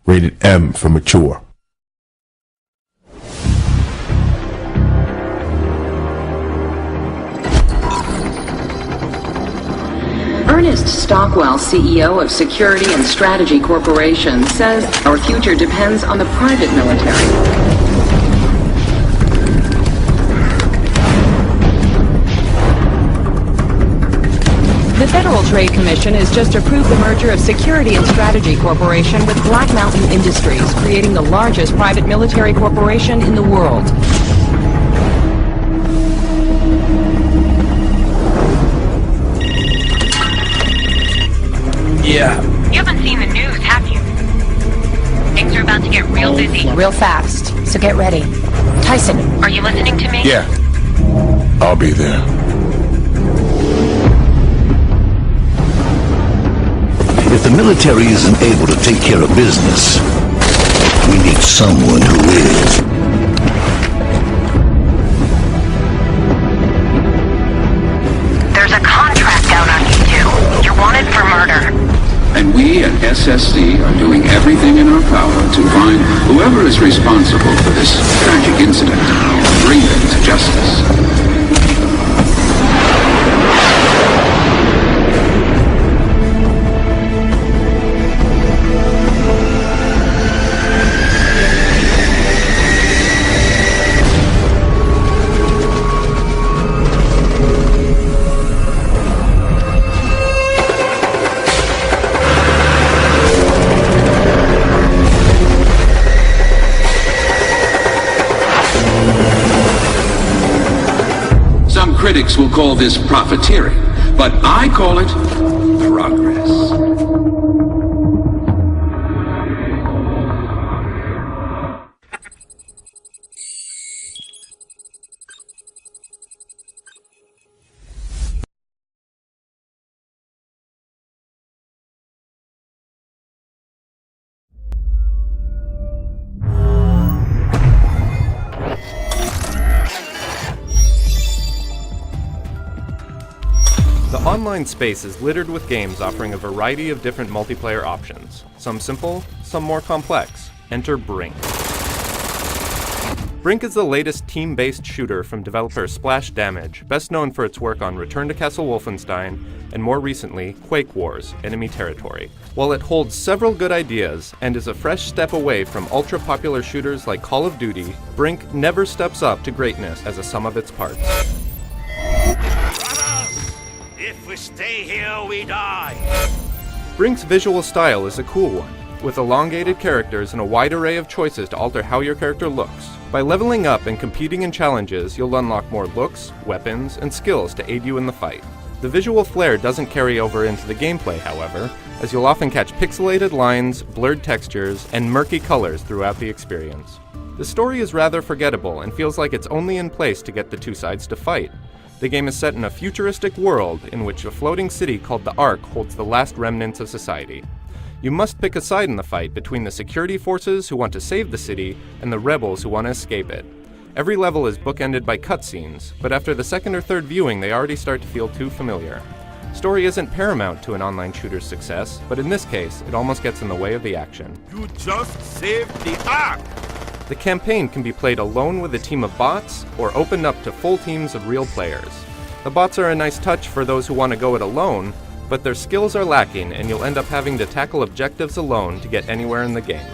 Rated M for mature. Ernest Stockwell, CEO of Security and Strategy Corporation, says our future depends on the private military. The Federal Trade Commission has just approved the merger of Security and Strategy Corporation with Black Mountain Industries, creating the largest private military corporation in the world. Yeah. You haven't seen the news, have you? Things are about to get real busy. Real fast, so get ready. Tyson. Are you listening to me? Yeah. I'll be there. If the military isn't able to take care of business, we need someone who is. There's a contract out on you two. You're wanted for murder. And we at SSC are doing everything in our power to find whoever is responsible for this tragic incident and bring them to justice. Critics will call this profiteering, but I call it progress. The online space is littered with games offering a variety of different multiplayer options. Some simple, some more complex. Enter Brink. Brink is the latest team-based shooter from developer Splash Damage, best known for its work on Return to Castle Wolfenstein, and more recently, Quake Wars: Enemy Territory. While it holds several good ideas, and is a fresh step away from ultra-popular shooters like Call of Duty, Brink never steps up to greatness as a sum of its parts. If we stay here, we die! Brink's visual style is a cool one, with elongated characters and a wide array of choices to alter how your character looks. By leveling up and competing in challenges, you'll unlock more looks, weapons, and skills to aid you in the fight. The visual flair doesn't carry over into the gameplay, however, as you'll often catch pixelated lines, blurred textures, and murky colors throughout the experience. The story is rather forgettable and feels like it's only in place to get the two sides to fight. The game is set in a futuristic world in which a floating city called the Ark holds the last remnants of society. You must pick a side in the fight between the security forces who want to save the city and the rebels who want to escape it. Every level is bookended by cutscenes, but after the second or third viewing they already start to feel too familiar. Story isn't paramount to an online shooter's success, but in this case, it almost gets in the way of the action. You just saved the Ark! The campaign can be played alone with a team of bots, or opened up to full teams of real players. The bots are a nice touch for those who want to go it alone, but their skills are lacking and you'll end up having to tackle objectives alone to get anywhere in the game.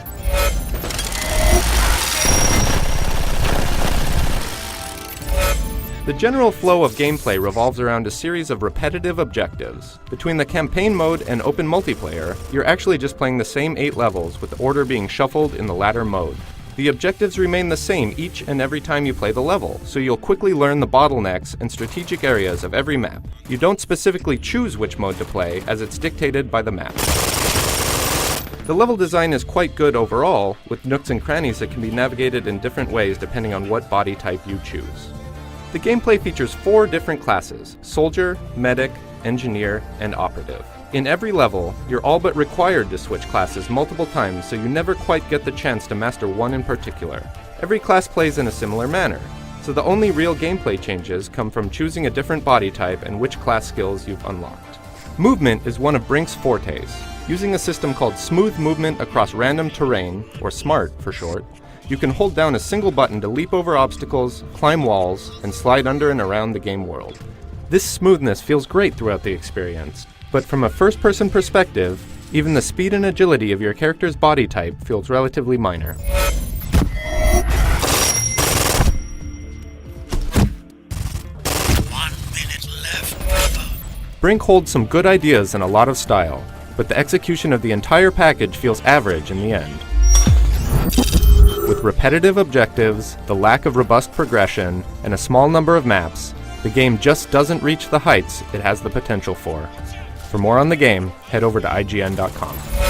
The general flow of gameplay revolves around a series of repetitive objectives. Between the campaign mode and open multiplayer, you're actually just playing the same 8 levels with the order being shuffled in the latter mode. The objectives remain the same each and every time you play the level, so you'll quickly learn the bottlenecks and strategic areas of every map. You don't specifically choose which mode to play, as it's dictated by the map. The level design is quite good overall, with nooks and crannies that can be navigated in different ways depending on what body type you choose. The gameplay features 4 different classes: Soldier, Medic, Engineer, and Operative. In every level, you're all but required to switch classes multiple times, so you never quite get the chance to master one in particular. Every class plays in a similar manner, so the only real gameplay changes come from choosing a different body type and which class skills you've unlocked. Movement is one of Brink's fortes. Using a system called Smooth Movement Across Random Terrain, or SMART for short, you can hold down a single button to leap over obstacles, climb walls, and slide under and around the game world. This smoothness feels great throughout the experience, but from a first-person perspective, even the speed and agility of your character's body type feels relatively minor. Brink holds some good ideas and a lot of style, but the execution of the entire package feels average in the end. With repetitive objectives, the lack of robust progression, and a small number of maps, the game just doesn't reach the heights it has the potential for. For more on the game, head over to IGN.com.